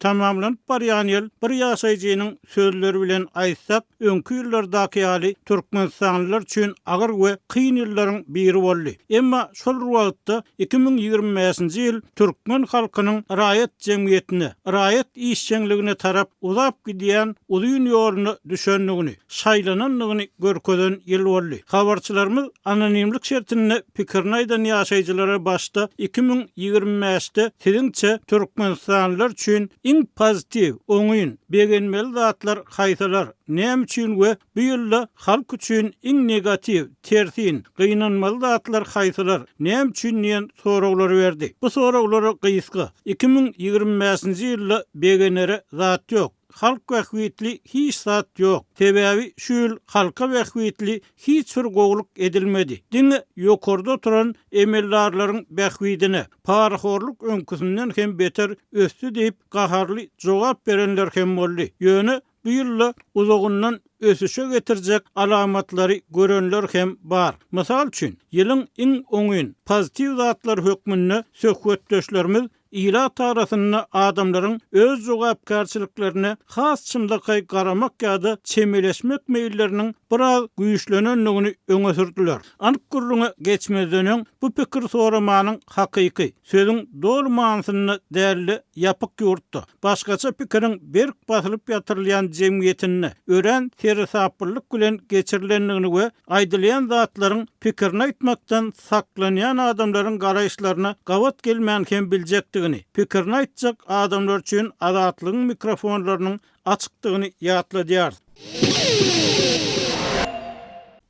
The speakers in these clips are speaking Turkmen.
tamamlanıp barýan ýyl bir ýaşaýjynyň sözleri bilen aýtsak, öňkü ýyllardaky ýaly türkmenistanlylar üçin agyr we kyn ýyllaryň biri boldy. Emma şol wagtda 2025-nji ýyl türkmen halkynyň raýat jemgyýetine, raýat işçiligine tarap uzap gidýän uzyň ýoluny düşenligini, şaýlananlygyny görkezen ýyl boldy. Habarçylarymyz anonimlik şertinde pikirini aýdan ýaşaýjylara başda 2025-de siziňçe türkmenistanlylar üçin iň pozitiv, oňyň, begenmeli zatlar haýsalar näme üçin we bu ýylda halk üçin iň negativ, tersin, gynanmaly zatlar haýsalar näme üçin diýen soraglary berdi. Bu soraglary gysga 2025-nji ýylda begenere zat ýok. Halk wähwitli hiç zat ýok. Sebäbi şu ýyl halka wähwitli hiç bir gowluk edilmedi. Diňe ýokarda turan emellarlaryň wähwidine parahorluk öňküsinden hem beter östü diýip gaharly jogap berenler hem boldy. Ýöne bu ýylla uzagyndan ösüşe getirjek alamatlary görenler hem bar. Mysal üçin, ýylyň iň oňyn pozitiv zatlar hökmünde söhbetdeşlerimiz ila tarafına adamların öz jogapkarçylyklaryna has çymdykay garamak ýa-da çemeleşmek meýilleriniň biraz güýçlenenligini öňe sürdiler. Anyk gurruna geçmezden bu pikir soramanyň hakyky, sözüň dol manysyny däli ýapyk ýurtda. Başgaça pikiriň berk basylyp ýatyrylýan jemgyýetine ören tersaplyk bilen geçirilenligini we aýdylýan zatlaryň pikirini aýtmakdan saklanýan adamlaryň garaýşlaryna gawat gelmän hem biljekdi. Pikirini aýtjak adamlar üçin azatlygyň mikrofonlarynyň açykdygyny ýatladýar.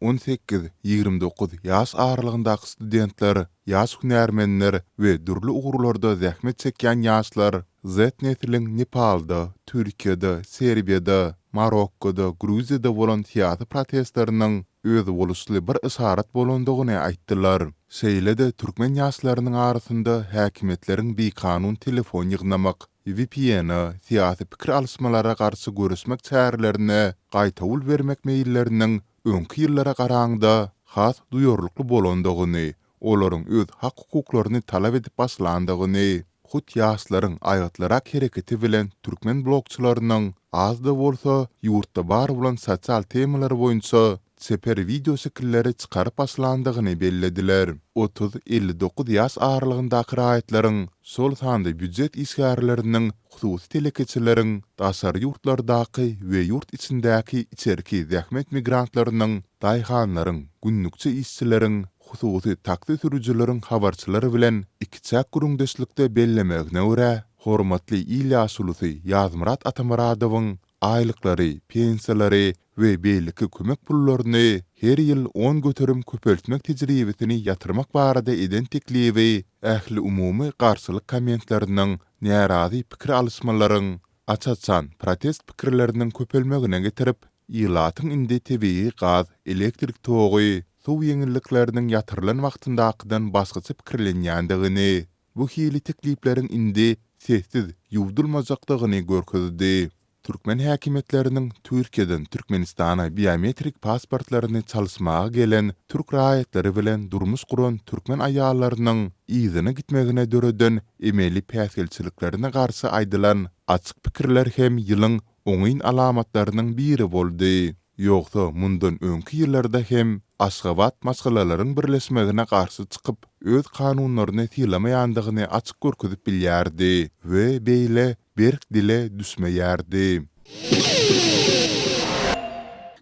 18-29 ýaş aralygyndaky studentler, ýaş hünärmenler we dürli ugurlarda zähmet çekýän ýaşlar zetnetliň Nepalda, Türkiýede, Serbiýada, Marokkoda, Gruziýada bolan siyasi protestlarynyň öz boluşly bir isarat bolandygyny aýtdylar. Şeýle-de türkmen ýaşlarynyň arasynda häkimetleriň bekanun telefon ýygnamak, VPN, siyasi pikir alysmalara garşy görüşmek çärelerini gaýta ul bermek meýilleriniň öňkü ýyllara garaňda has duýarlykly bolandygyny, olaryň öz hak hukuklaryny talap edip başlandygyny, hut ýaşlaryň aýatlara hereketi bilen türkmen blogçylarynyň az-da bolsa ýurtda bar bolan sosial temalar boýunça seper video şekilleri çıkarıp başlandygyny bellediler. 30-59 ýaş aralygyndaky raýatlaryň sol sanda büdjet işgärleriniň hususy telekeçileriň daşary ýurtlardaky we ýurt içindäki içerki zähmet migrantlarynyň, daýhanlaryň, günnükçe işçileriň, hususy taksi sürüjileriň habarçylary bilen iki-çak gurungdeşlikde bellemegine görä hormatly İlyas Ulusy Ýazmurat Atamuradowyň aýlyklary, pensiýalary we beýleki kömek pullaryny her ýyl 10 göterim köpeltmek tejribesini ýatyrmak barada eden teklibi ähli umumy garşylyk kommentlarynyň, närazy pikir alysmalaryň, açaçan protest pikirleriniň köpelmegine getirip ýylatyň indi tebii gaz, elektrik togy, suw ýeňillikleriniň ýatyrylan wagtyndakydan başgaça pikirlenýändigini, bu hili teklipleriň indi sessiz ýuwdulmajakdygyny görkezdi. Türkmen häkimetleriniň Türkiýeden Türkmenistana biometrik pasportlaryny çalysmaga gelen türk raýatlary bilen durmuş guran türkmen aýallarynyň izyny gitmegine döreden emeli päsgelçiliklerine garşy aýdylan açyk pikirler hem ýylyň oňyn alamatlarynyň biri boldy. Ýogsa mundan öňki ýyllarda hem Aşgabat masgalalaryň birleşmegine garşy çykyp öz kanunlaryny tiýlamaýandygyny açyk görkezip bilýärdi we beýle berk dile düşmeýärdi.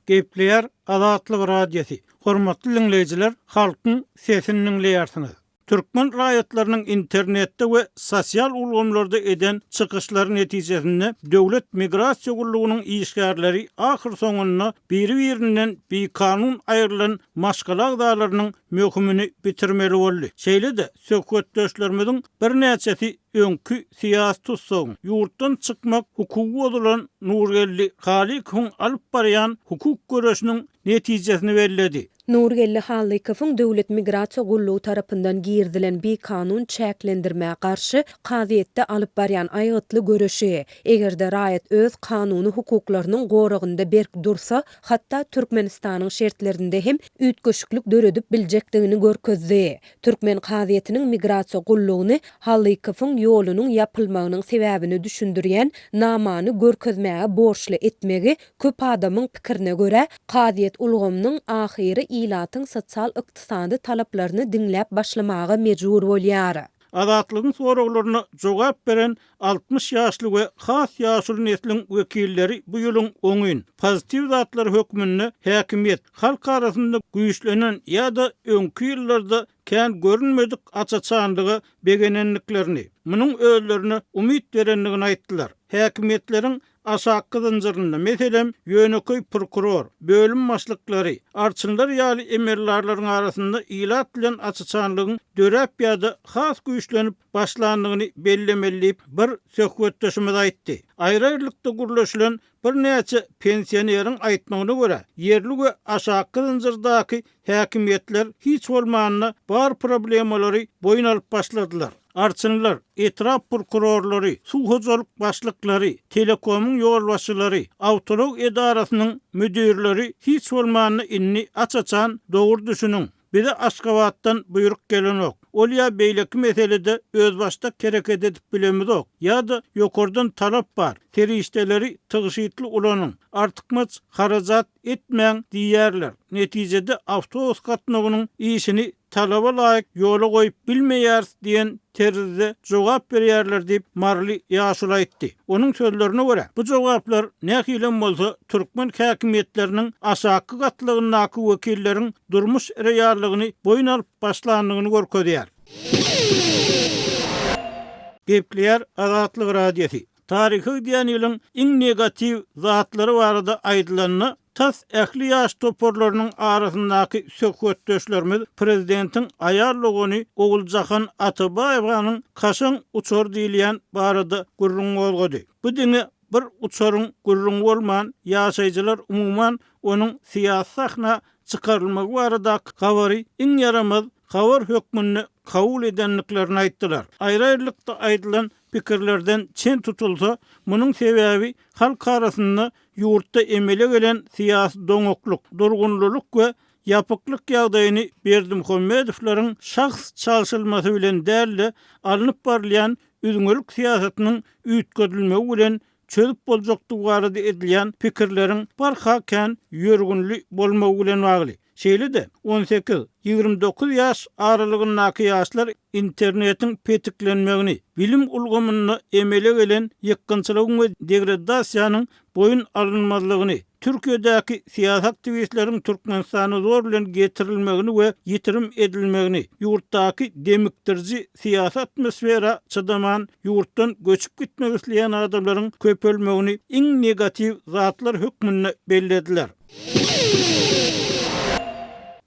Gepler Azatlyk radiosi. Hormatly dinleyijiler, halkyň sesini dinleýärsiňiz. Türkmen raýatlarynyň internetde we sosial ulgamlarda eden çykyşlary netijesinde döwlet migrasiýa gullugynyň işgärleri ahyr soňuna biri-birinden bekanun aýrylan maşgalak dalarynyň möhümini bitirmeli boldy. Şeýle-de söhbetdeşlerimiziň bir näçesi öňkü siýasy tutsaň, ýurtdan çykmak hukuky bolan Nurgelli Halykowyň alyp barýan hukuk göreşiniň netijesini belledi. Nurgelli Halykowyň döwlet migrasiýa gullugy tarapyndan girdilen bir kanun çäklendirmäge garşy kaziýetde alyp barýan aýytly göreşi, egerde raýat öz kanuny hukuklarynyň goragynda berk dursa, hatda Türkmenistanyň şertlerinde hem ütköşüklik döredip biljekdigini görkezdi. Türkmen kaziýetiniň migrasiýa gullugyny Halykowyň ýolunyň yapylmagynyň sebäbini düşündirýän namany görkezmäge borçly etmegi köp adamyň pikirine görä Qadiýet ulgamynyň ahyry ilatyň sosial ykdysady talaplaryny diňläp başlamagy mejbur bolýar. Azatlygyň soraglaryna jogap beren 60 ýaşly we has ýaşly neslin wekilleri bu ýylyň oňyn pozitiv zatlar hökmünde häkimiýet halk arasynda güýçlenen ýa-da öňki ýyllarda kän görünmedik açaçanlygy begenenliklerini, munyň özlerine umyt berenligini aýtdylar. Häkimiýetleriň aşağı zynjyrynda meselem ýöneköy prokuror, bölüm başlyklary, arçynlar ýaly emirlerleriň arasynda ilat bilen açaçanlygyň dörep ýa-da has güýçlenip başlandygyny bellemeliyip bir söhbetdeşime aýtdy. Aýrylykda gurulýan bir näçe pensioneriň aýtmagyna görä, yerli we aşağı zynjyrdaky häkimiýetler hiç bolmanyna bar problemalary boyun alyp başladylar. Arçynlar, etraf prokurorlary, suwhojalyk başlyklary, telekomyň ýolbaşçylary, awtolog edarasynyň müdirleri hiç bolmanyna inni açaçan dogry düşünüň. Bize Aşgabatdan buyruk gelenok. Ol ya beýleki meselede öz başta kereket edip bilemizok. Ya da yokordan talap bar. Terişteleri tygyşytly ulanyň. Artykmaz harajat etmeň diýerler. Netijede awtobus gatnagynyň işini talaba laýyk ýola goýup bilmeýär diýen terze jogap berýärler diýip Marly ýaşul aýtdy. Onuň sözlerine görä, bu jogaplar nähilem bolsa türkmen häkimiýetleriniň aşaky gatlygynaky wekilleriň durmuş reallygyny boyun alyp başlandygyny görkezýär. Gepler Azatlyk radiosi. Tarihy diýen ýylyň iň negativ zatlary barada aýdylanyny tas ähli ýaş toporlarynyň arasyndaky söhbetdeşlerimiz prezidentiň aýarlygyny Oguljahan Atabaýewaň kaşaň uçar diýilýän barada gurrun bolgady. Bu diňe bir uçaryň gurrun bolman ýaşaýjylar umumyň onuň siýasy sahna çykarylmagy baradaky habary iň yaramaz habar hökmünde kabul edenliklerini aýtdylar. Aýrylykda aýdylan pikirlerden çen tutulsa, munyň sebäbi halk arasynda ýurtda emele gelen siýasy doňokluk, durgunluluk we ýapyklyk ýagdaýyny Berdimuhammedowlaryň şahs çalşylmasy bilen däli alınıp barlayan üzüňelik siýasatynyň üýtgedilmegi bilen çözüp boljakdygy barada edilýän pikirleriň barhakän ýörgünli bolmagy bilen bagly. Şeýle-de 18-29 ýaş aralygyndaky ýaşlar internetiň petiklenmegini, bilim ulgamyny emele gelen ýykgynçylygyň we degradasiýanyň boyun alynmazlygyny, Türkiýedäki siýasat aktivistleriň Türkmenistana zor bilen getirilmegini we ýitirim edilmegini, ýurtdaky demiktirji siýasat atmosfera çydaman ýurtdan göçüp gitmek isleýän adamlaryň köpelmegini iň negativ zatlar hökmünde bellediler.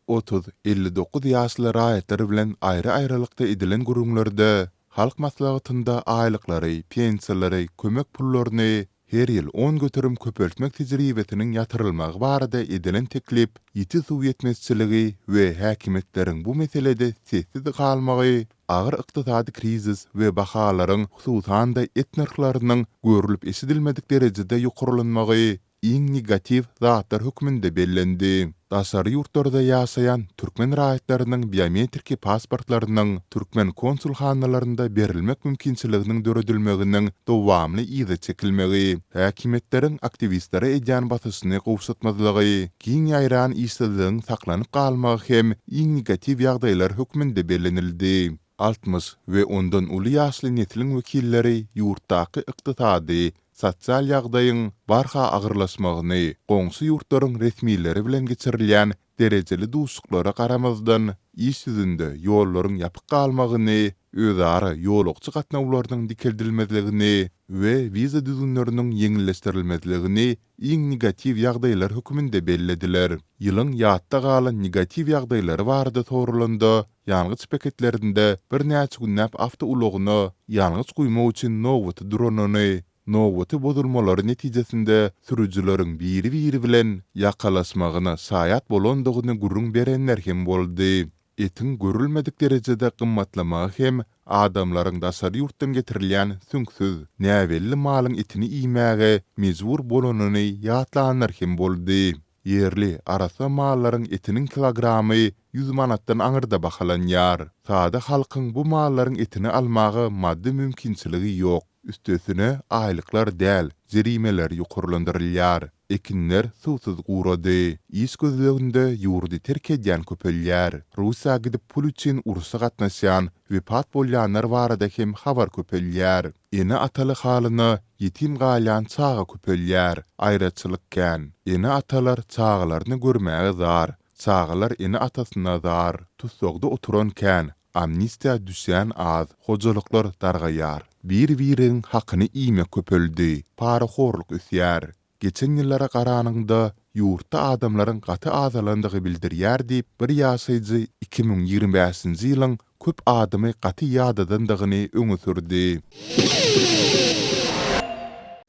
30-59 ýaşly raýatlar bilen aýry-aýrylykda edilen gurumlarda halk maslahatynda aýlyklary, pensiýalary, kömek pullaryny her ýyl 10 götürüm köpeltmek tejribetiniň ýatyrylmagy barada edilen teklip ýiti suw ýetmezçiligi we häkimetleriň bu meselede sessiz galmagy, agyr ykdysady krizis we bahalaryň hususan da et narhlarynyň görülüp eşidilmedik derejede ýokurlanmagy iň negativ zatlar hökmünde bellendi. Daşary ýurtlarda ýaşaýan türkmen raýatlarynyň biometriki pasportlarynyň türkmen konsulxanalarynda berilmek mümkinçiliginiň döredilmeginiň dowamly ýygy çekilmegi, häkimetleriň aktivistleri edýän basyşyny gowşatmazlygy, giň ýaýran işsizligiň saklanyp galmagy hem iň negativ ýagdaýlar hökmünde bellenildi. 60 we ondan uly ýaşly nesliniň wekilleri ýurtdaky ykdysady sosial ýagdaýyň barha agyrlaşmagyny, goňsy ýurtlaryň resmiýetleri bilen geçirilýän derejeli duşuklary garamazdan iş ýüzünde ýollaryň ýapyk galmagyny, özara ýolukçy gatnawlarynyň dikeldilmezligini we wiza düzünleriniň ýeňilleşdirilmezligini iň negativ ýagdaýlar hökmünde bellediler. Ýylyň ýatda galan negativ ýagdaýlary barada sorulanda, ýalňyç paketlerinde bir näçe günnäp awto ulagyny, ýalňyç guýmak üçin nowbaty dronony, nowbaty bozulmalary netijesinde sürüjüleriň biri bilen ýakalaşmagyna saýat bolandygyny gurrun berenler hem boldy. Etin görülmedik derejede gymmatlamagy hem adamlaryň daşary ýurtdan getirilýän süňsüz, näwelli malyň etini iýmäge mejbur bolanyny ýatlanlar hem boldy. Yerli arasa mallaryň etiniň kilogramy 100 manatdan aňyrda bahalanýar. Sada halkyň bu mallaryň etini almagy maddi mümkinçiligi ýok. Üstesine aýlyklar däl, jerimeler ýokurlandyrylýar. Ekinler suwsuz gurady. İş gözleginde ýurdy terk edýän köpelýär. Russiýa gidip pul üçin urusy gatnaşan we pat bolýanlar barada hem habar köpelýär. Ene ataly halyny ýetim galýan çaga köpelýär. Aýraçylykkan. Ene atalar çagalaryny görmäge zar. Çagalar ene atasyna zar. Tutsogda oturankan amnistiýa düşýän az. Hojalyklar dargaýar. Bir-biriň hakyny iýme köpeldi. Para horluk üsýär. Geçen ýyllara garanyňda ýurtda adamlaryň gaty azalandygy bildirýär diýip bir ýaşaýjy 2025-nji ýylyň köp adamy gaty ýadadandygyny öňe sürdi.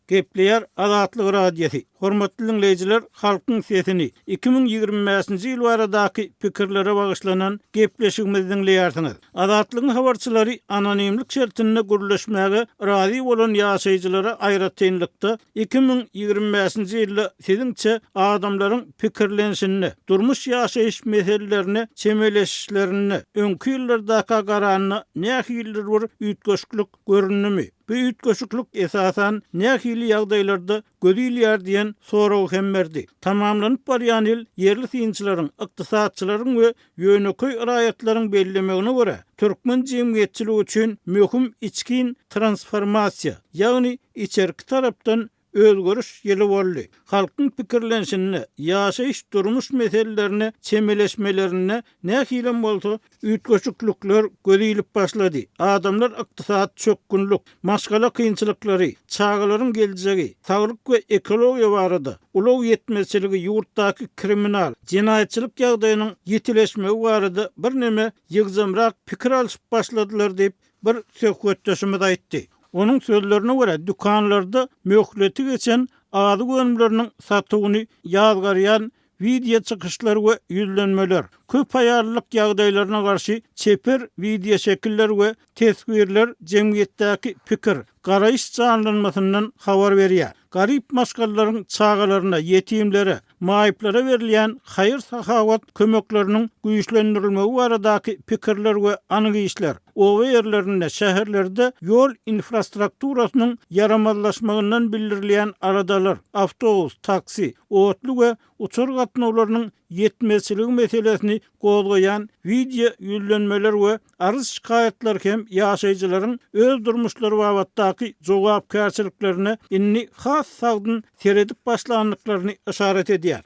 Gepleýär Azatlyk radiosi. Hormatly dinleýijiler, halkyň sesini 2025-nji ýyl baradaky pikirlere bagyşlanan gepleşigimizi dinleýärsiňiz. Azatlygyň habarçylary anonimlik şertinde gürleşmäge razy bolan ýaşaýjylara aýratynlykda 2025-nji ýylda siziňçe adamlaryň pikirlenşini, durmuş ýaşaýyş meselelerini, çemeleşişlerini, öňkü ýyllardaky garanyny nähildir bir üýtgeşiklik görünimi. Bu üýtgeşiklik esasan nähili ýagdaýlarda gödüýlýär diýen soraw hem berdi. Tamamlanyp barýan ýyl yerli synçylaryň, ykdysatçylaryň we ýöneköy raýatlaryň bellemegine görä türkmen jemgyýetçiligi üçin möhüm içkin transformasiýa, ýagny içerki tarapdan özgörüş ýyly boldy. Halkyň pikirlenşini, ýaşaýyş durmuş meselelerini, çemeleşmelerini nähilem bolsa üýtgeşiklikler gödüýlip başlady. Adamlar ykdysat çökkünlük, maşgala kynçylyklary, çağalaryň geljegi, saglyk we ekologiýa barada ulug ýetmezçiligi, ýurtdaky kriminal, jinaýatçylyk ýagdaýynyň ýetileşmegi barada bir neme ýygzamrak pikir alyp başladylar diýip bir söhbetdeşimiz aýtdy. Onun sözlerine göre dükanlarda möhleti geçen adı gönümlerinin satıwını ýazgaryan video çykışlar we ýüzlenmeler, köp aýarlyk ýagdaýlaryna garşy çeper video şekiller we tesbirler jemgyýetdäki pikir, garaýyş canlanmasyndan habar berýär. Garip maşgallaryň çağalaryna, yetimlere, maýyplara berilýän haýır sahawat kömekleriniň güýçlendirilmegi baradaky pikirler we anygyşlar owa ýerlerinde, şäherlerde ýol infrastrukturasynyň yaramazlaşmagyndan bildirilýän aradalar, awtobus, taksi, otly we uçur gatnawlarynyň yetmezçiligi meselesini gozgaýan video ýüzlenmeler we arz şikaýetler hem ýaşaýjylaryň öz durmuşlary babatdaky jogapkärçiliklerini inni has sagdyn seredip başlandyklaryny işaret edýär.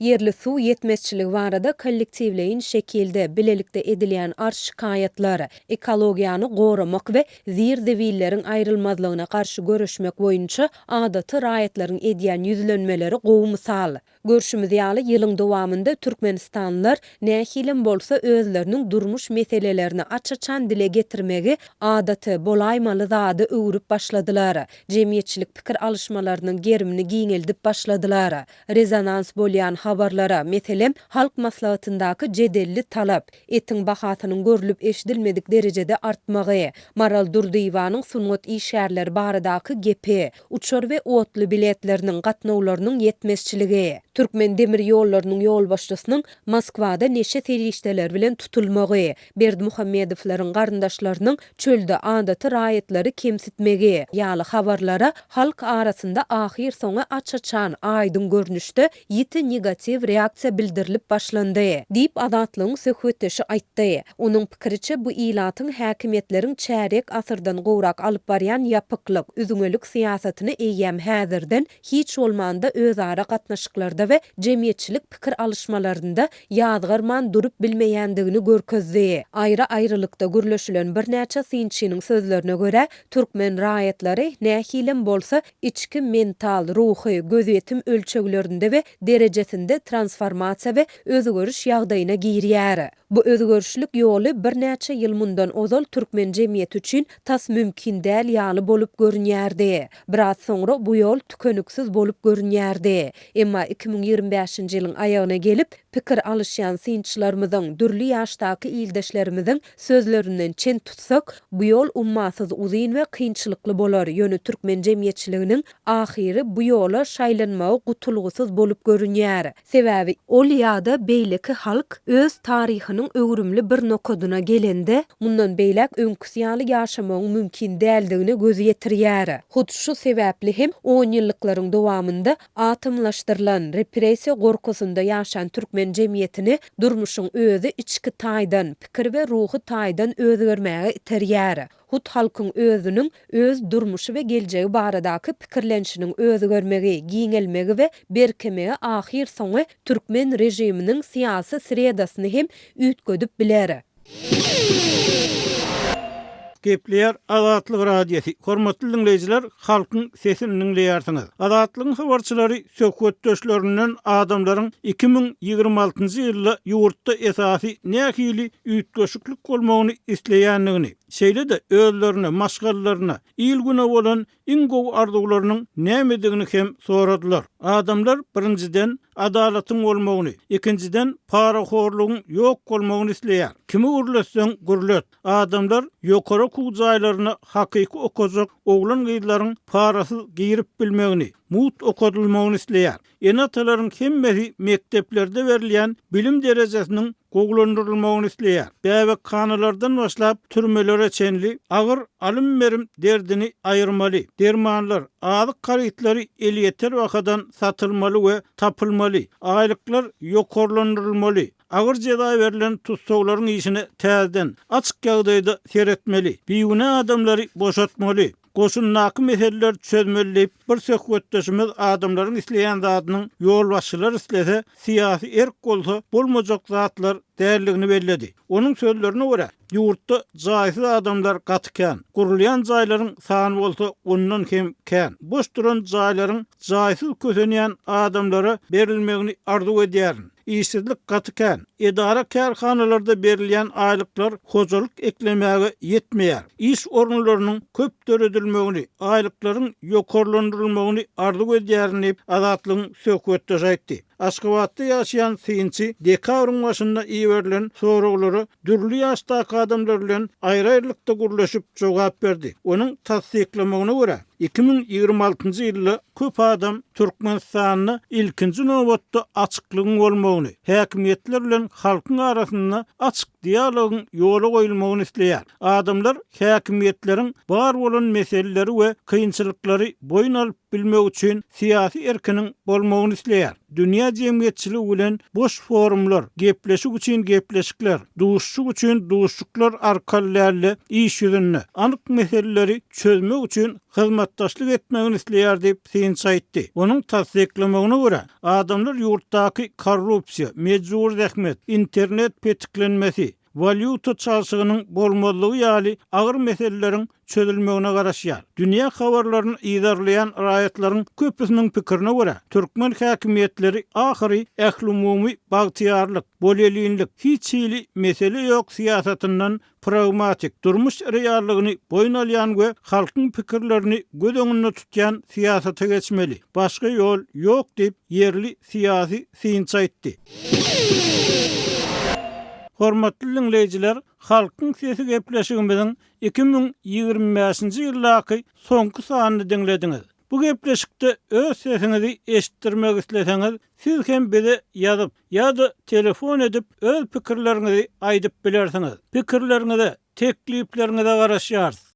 Yerli su yetmezçiligi barada kollektivleýin şekilde bilelikde edilýän arz şikaýetlary, ekologiýany goramak we zir-dewilleriň aýrylmazlygyna garşy görüşmek boýunça adaty raýatlaryň edýän ýüzlenmeleri gowy mysal. Görüşimiz ýaly ýylyň dowamında Türkmenistanlılar nähilem bolsa özleriniň durmuş meselelerini açaçan dile getirmegi adaty bolaýmaly zady öwrüp başladylar. Jemgyýetçilik pikir alışmalarynyň gerimini giňeldip başladylar. Rezonans bolýan habarlara, meselem halk maslahatyndaky jedelli talap, etiň bahasynyň görülüp eşidilmedik derejede artmagy, Maral Durdiýewanyň sungat işärleri baradaky gepi, uçur we otly biletleriniň gatnawlarynyň yetmezçiligi, Türkmen demir ýollarynyň ýol başçysynyň Moskwada neşe terişdeler bilen tutulmagy, Berdimuhammedowlaryň garyndaşlarynyň çölde adaty raýatlary kemsitmegi ýaly habarlara halk arasynda ahir soňa açaçan aýdyn görnüşde ýiti negativ reaksiýa bildirilip başlandy diýip Azatlygyň söhbetdeşi aýtdy. Onuň pikiriçe bu ilatyň häkimetleriň çärek asyrdan gowrak alyp barýan ýapyklyk, üzüňelik siýasatyny eýýäm häzirden hiç bolmanda özara gatnaşyklarda we jemgyýetçilik pikir alışmalarynda ýazgarman durup bilmeýändigini görkezdi. Aýra-aýrylykda gürleşilen bir näçe synçynyň sözlerine görä, türkmen raýatlary nähilem bolsa içki mental, ruhy, gözetim ölçeglerinde we derejesinde transformasiýa we özgörüş ýagdaýyna girýär. Bu özgörüşlük ýoly bir näçe ýyl mundan ozal türkmen jemgyýeti üçin tas mümkin däl ýaly bolup görünýärdi. Biraz soňra bu ýol tükeniksiz bolup görünýärdi. Emma 2025-nji ýylyň aýagyna gelip pikir alışýan synçlarymyzyň, dürli ýaşdaky ildeşlerimizin sözlerinden çen tutsak, bu ýol ummasyz uzyn we kynçylykly bolar. Ýöne türkmen jemgyýetçiliginiň ahyry bu ýola şaýlanmagy gutulgusuz bolup görünýär. Sebäbi ol ýa-da beýleki halk öz taryhynyň öwrümli bir nokadyna gelende mundan beýlek öňküsýaly ýaşamagyň mümkin däldigine göz ýetirýär. Hut şu sebäpli hem 10 ýyllyklaryň dowamında atymlaşdyrylan repressiýa gorkusunda ýaşan türkmen jemgyýetini durmuşyň özü içki taýdan, pikir we ruhy taýdan özgörmäge iterýär. Hut halkyň özüniň öz durmuşy we geljegi baradaky pikirlenşiniň özgörmegi, giňelmegi we berkemegi ahyr soňy türkmen rejiminiň syýasy sredasyny hem ütgödüp biler. Gepleýär Azatlyk radiosi. Hormatly dinleýijiler, halkyň sesini dinleýärsiňiz. Azatlygyň habarçylary söhbetdeşlerinden adamlaryň 2026-njy ýylda ýurtda esasy nähili ütgöşüklik bolmagyny isleýändigini, şeýle de özlerine, maşgallaryna, ilgüne bolan ingow arzularynyň nämedigini hem soradylar. Adamlar birinciden adalatyň bolmagyny, ikinciden paraxorlugyň ýok bolmagyny isleýär. Kimi urlasaň gurlat. Adamlar ýokary kuzaýlaryna hakyky okazak oglan gyzlaryň parasyz giyirip bilmegini, mut okadylmagyny isleýär. Enatalaryň hemmesi mekteplerde berilýän bilim derejesiniň goglandyrylmagyny isleýär. Bäbek kanalardan başlap türmelere çenli agyr alym berim derdini aýyrmaly. Dermanlar, azyk garytlary elýeter wakadan satylmaly we tapylmaly. Aýlyklar ýokarlandyrylmaly. Agyr jeda berilen tutsaglaryň işini täzeden açyk ýagdaýda seretmeli. Biýüne adamlary boşatmaly. Goşunnaky meseleler çözmelip bir söhbetdeşimiz adamlaryň isleýän zadynyň ýol başçylar islese syýasy erk bolsa bolmajak zatlar därligini belledi. Onuň sözlerine görä ýurtda jaýsyz adamlar gatykän, gurulýan jaýlaryň sany bolsa ondan hem kän. Boş duran jaýlaryň jaýsyz kösenýän adamlara berilmegini arzu edýär. İşsizlik gatykän, edara kärhanalarda berilýän aýlyklar hojalyk eklemäge ýetmeýär. İş ornlarynyň köp töredilmegini, aýlyklaryň ýokarlandyrylmagyny arzu edýärini Azatlygyň söhbetde aýtdy. Aşgabatda ýaşaýan synçy dekabryň başynda iýerilen soraglary dürli ýaşdaky adamlar bilen aýry-aýrylykda gurlaşyp jogap berdi. Onuň tasdiklamagyna görä 2026-njy ýylda köp adam Türkmenistanyny ilkinji nowatda açyklygyň bolmagyny, häkimetler bilen halkyň arasynda açyk dialogyň ýola goýulmagyny isleýär. Adamlar häkimetleriň bar bolan meseleleri we kynçylyklary boyun alyp bilmek üçin syýasy erkiniň bolmagyny isleýär. Dünýä jemgyýetçiligi bilen boş forumlar, gepleşik üçin gepleşikler, duşşuk üçin duşşuklar arkaly iş ýüzünde anyk meseleleri çözmek üçin hyzmatdaşlyk etmegini isleýär diýip synç aýtdy. Onuň tasdiklamagyna görä, adamlar ýurtdaky korrupsiýa, mejbur zähmet, internet petiklenmesi, valyuta çalşygynyň bolmalygy ýaly agyr meseleleriň çözülmegine garaşýar. Dünýä habarlaryny iýdarlayan raýatlaryň köpüsiniň pikirine görä, türkmen häkimetleri ahyry ählumumy bagtyarlyk, bolýelinlik, hiç hili mesele ýok syýasatynyň pragmatik durmuş reallygyny boyun alýan we halkyň pikirlerini göz öňünde tutýan syýasata geçmeli. Başga ýol ýok diýip yerli syýasy synç aýtdy. Hormatly dinleýijiler, halkyň sesi gepleşigimiziň 2025-nji ýyldaky soňky sanyny dinlediňiz. Bu gepleşikde öz sesinizi eşitdirmek isleseňiz, siz hem bize ýazyp ýa-da telefon edip öz pikirlerinizi aýdyp bilersiňiz. Pikirlerinizi, tekliplerinizi garaşýarys.